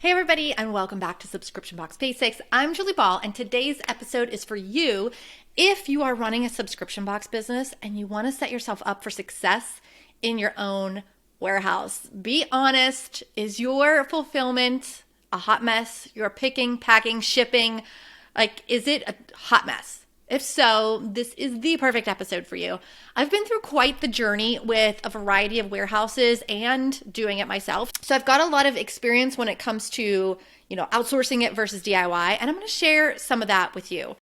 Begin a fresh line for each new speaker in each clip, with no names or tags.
Hey everybody, and welcome back to Subscription Box Basics. I'm Julie Ball, and today's episode is for you if you are running a subscription box business and you want to set yourself up for success in your own warehouse. Be honest, is your fulfillment a hot mess? Your picking, packing, shipping, is it a hot mess? If so, this is the perfect episode for you. I've been through quite the journey with a variety of warehouses and doing it myself. So I've got a lot of experience when it comes to, outsourcing it versus DIY, and I'm going to share some of that with you.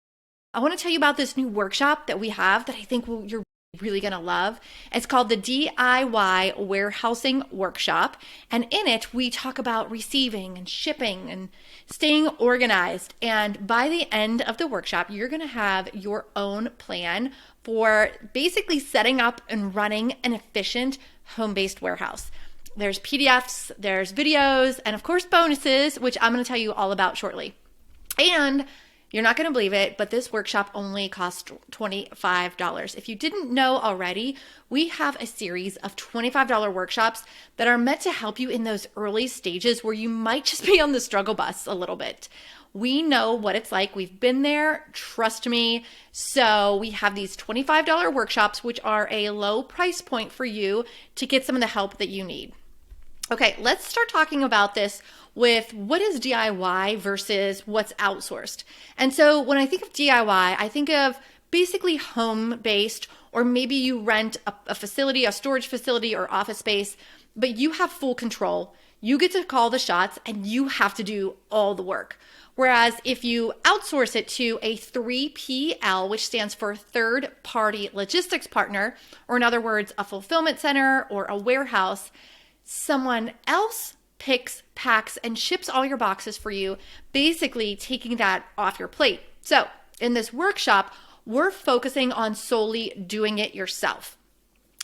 I want to tell you about this new workshop that we have that I think you're really going to love. It's called the DIY Warehousing Workshop. And in it, we talk about receiving and shipping and staying organized. And by the end of the workshop, you're going to have your own plan for basically setting up and running an efficient home-based warehouse. There's PDFs, there's videos, and of course bonuses, which I'm going to tell you all about shortly. And you're not going to believe it, but this workshop only costs $25. If you didn't know already, we have a series of $25 workshops that are meant to help you in those early stages where you might just be on the struggle bus a little bit. We know what it's like. We've been there. Trust me. So we have these $25 workshops, which are a low price point for you to get some of the help that you need. Okay, let's start talking about this with what is DIY versus what's outsourced. And so when I think of DIY, I think of basically home-based, or maybe you rent a facility, a storage facility or office space, but you have full control. You get to call the shots and you have to do all the work. Whereas if you outsource it to a 3PL, which stands for third-party logistics partner, or in other words, a fulfillment center or a warehouse, someone else picks, packs, and ships all your boxes for you, basically taking that off your plate. So in this workshop, we're focusing on solely doing it yourself.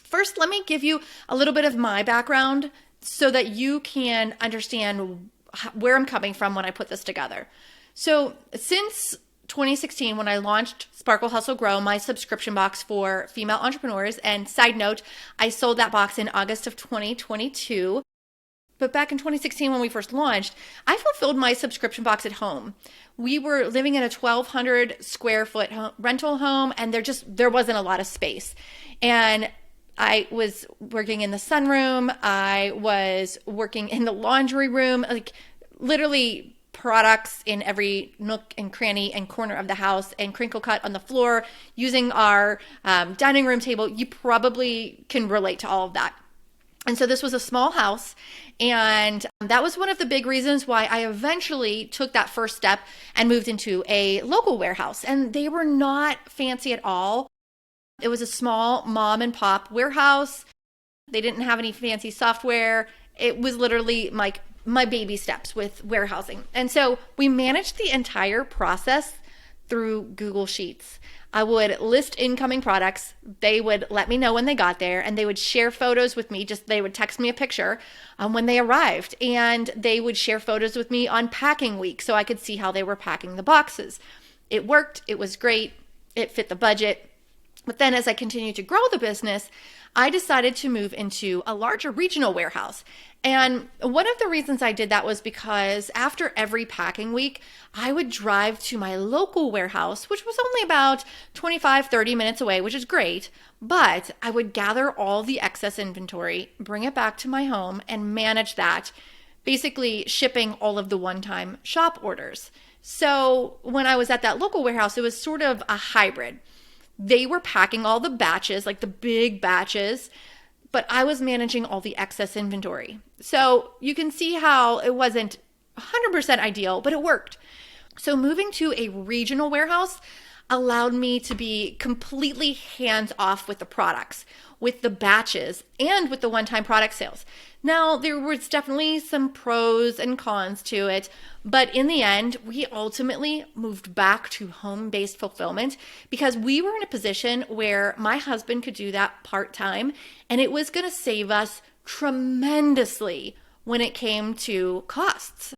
First, let me give you a little bit of my background so that you can understand where I'm coming from when I put this together. So since 2016, when I launched Sparkle Hustle Grow, my subscription box for female entrepreneurs, and side note, I sold that box in August of 2022. But back in 2016, when we first launched, I fulfilled my subscription box at home. We were living in a 1,200 square foot rental home, and there wasn't a lot of space. And I was working in the sunroom. I was working in the laundry room, literally products in every nook and cranny and corner of the house, and crinkle cut on the floor using our dining room table. You probably can relate to all of that. And so this was a small house, and that was one of the big reasons why I eventually took that first step and moved into a local warehouse. And they were not fancy at all. It was a small mom and pop warehouse. They didn't have any fancy software. It was literally like my baby steps with warehousing. And so we managed the entire process through Google Sheets. I would list incoming products. They would let me know when they got there, and they would share photos with me. They would text me a picture when they arrived, and they would share photos with me on packing week so I could see how they were packing the boxes. It worked. It was great. It fit the budget. But then as I continued to grow the business, I decided to move into a larger regional warehouse. And one of the reasons I did that was because after every packing week, I would drive to my local warehouse, which was only about 25, 30 minutes away, which is great. But I would gather all the excess inventory, bring it back to my home, and manage that, basically shipping all of the one-time shop orders. So when I was at that local warehouse, it was sort of a hybrid. They were packing all the batches, like the big batches, but I was managing all the excess inventory. So you can see how it wasn't 100% ideal, but it worked. So moving to a regional warehouse allowed me to be completely hands off with the products, with the batches, and with the one-time product sales. Now, there was definitely some pros and cons to it, but in the end, we ultimately moved back to home-based fulfillment because we were in a position where my husband could do that part-time, and it was going to save us tremendously when it came to costs.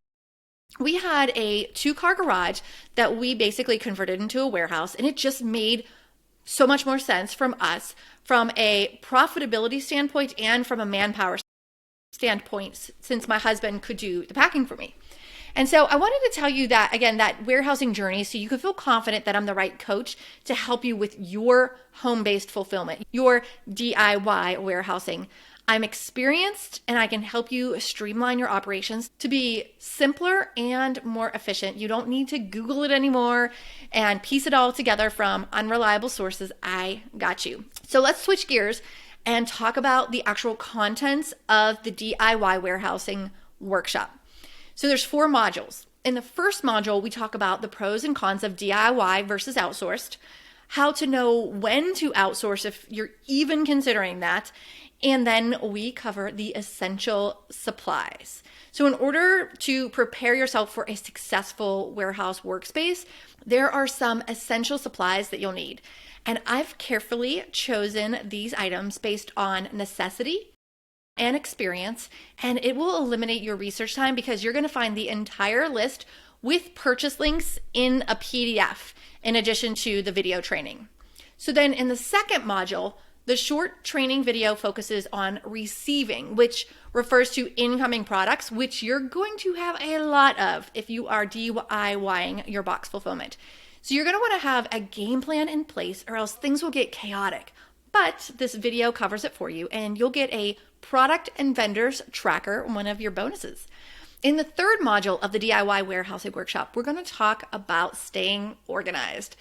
We had a 2-car garage that we basically converted into a warehouse, and it just made so much more sense from us from a profitability standpoint and from a manpower standpoint, since my husband could do the packing for me. And so I wanted to tell you that, again, that warehousing journey, so you can feel confident that I'm the right coach to help you with your home-based fulfillment, your DIY warehousing. I'm experienced and I can help you streamline your operations to be simpler and more efficient. You don't need to Google it anymore and piece it all together from unreliable sources. I got you. So let's switch gears and talk about the actual contents of the DIY warehousing workshop. So there's 4 modules. In the first module, we talk about the pros and cons of DIY versus outsourced, how to know when to outsource if you're even considering that, and then we cover the essential supplies. So in order to prepare yourself for a successful warehouse workspace, there are some essential supplies that you'll need. And I've carefully chosen these items based on necessity and experience, and it will eliminate your research time because you're going to find the entire list with purchase links in a PDF in addition to the video training. So then in the second module, the short training video focuses on receiving, which refers to incoming products, which you're going to have a lot of if you are DIYing your box fulfillment. So you're going to want to have a game plan in place or else things will get chaotic. But this video covers it for you and you'll get a product and vendors tracker, one of your bonuses. In the third module of the DIY warehousing workshop, we're going to talk about staying organized.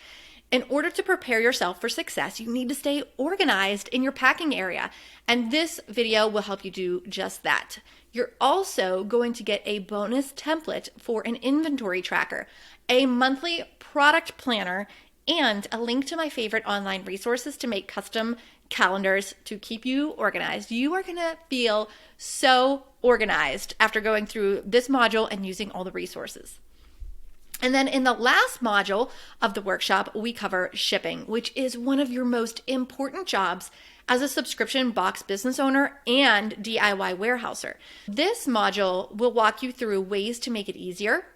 In order to prepare yourself for success, you need to stay organized in your packing area. And this video will help you do just that. You're also going to get a bonus template for an inventory tracker, a monthly product planner, and a link to my favorite online resources to make custom calendars to keep you organized. You are going to feel so organized after going through this module and using all the resources. And then in the last module of the workshop, we cover shipping, which is one of your most important jobs as a subscription box business owner and DIY warehouser. This module will walk you through ways to make it easier,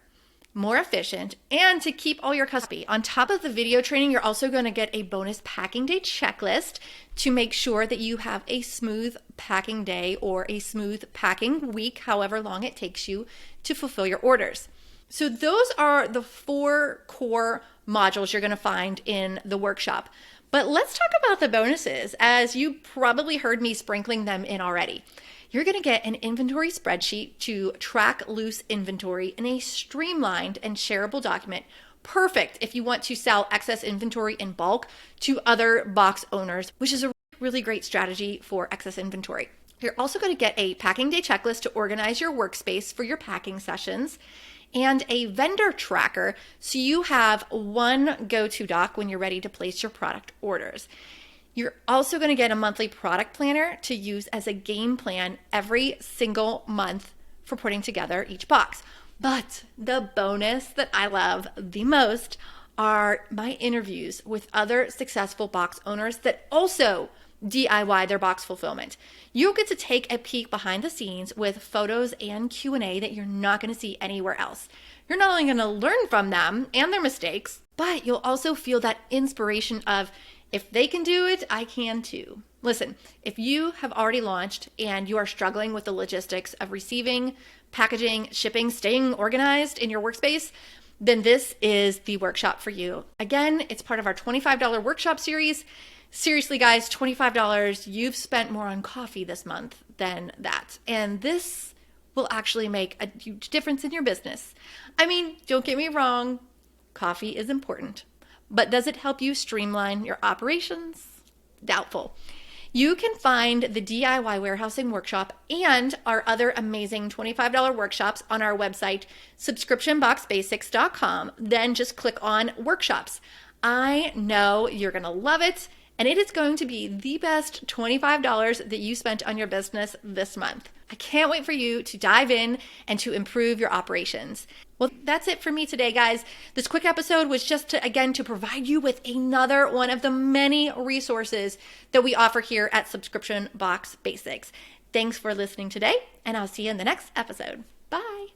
more efficient, and to keep all your customers happy. On top of the video training, you're also going to get a bonus packing day checklist to make sure that you have a smooth packing day or a smooth packing week, however long it takes you to fulfill your orders. So those are the 4 core modules you're going to find in the workshop. But let's talk about the bonuses, as you probably heard me sprinkling them in already. You're going to get an inventory spreadsheet to track loose inventory in a streamlined and shareable document. Perfect if you want to sell excess inventory in bulk to other box owners, which is a really great strategy for excess inventory. You're also going to get a packing day checklist to organize your workspace for your packing sessions, and a vendor tracker so you have one go-to doc when you're ready to place your product orders. You're also going to get a monthly product planner to use as a game plan every single month for putting together each box. But the bonus that I love the most are my interviews with other successful box owners that also DIY their box fulfillment. You'll get to take a peek behind the scenes with photos and Q&A that you're not going to see anywhere else. You're not only going to learn from them and their mistakes, but you'll also feel that inspiration of, if they can do it, I can too. Listen, if you have already launched and you are struggling with the logistics of receiving, packaging, shipping, staying organized in your workspace, then this is the workshop for you. Again, it's part of our $25 workshop series. Seriously, guys, $25, you've spent more on coffee this month than that. And this will actually make a huge difference in your business. I mean, don't get me wrong, coffee is important, but does it help you streamline your operations? Doubtful. You can find the DIY warehousing workshop and our other amazing $25 workshops on our website, subscriptionboxbasics.com. Then just click on workshops. I know you're going to love it. And it is going to be the best $25 that you spent on your business this month. I can't wait for you to dive in and to improve your operations. Well, that's it for me today, guys. This quick episode was just to provide you with another one of the many resources that we offer here at Subscription Box Basics. Thanks for listening today, and I'll see you in the next episode. Bye.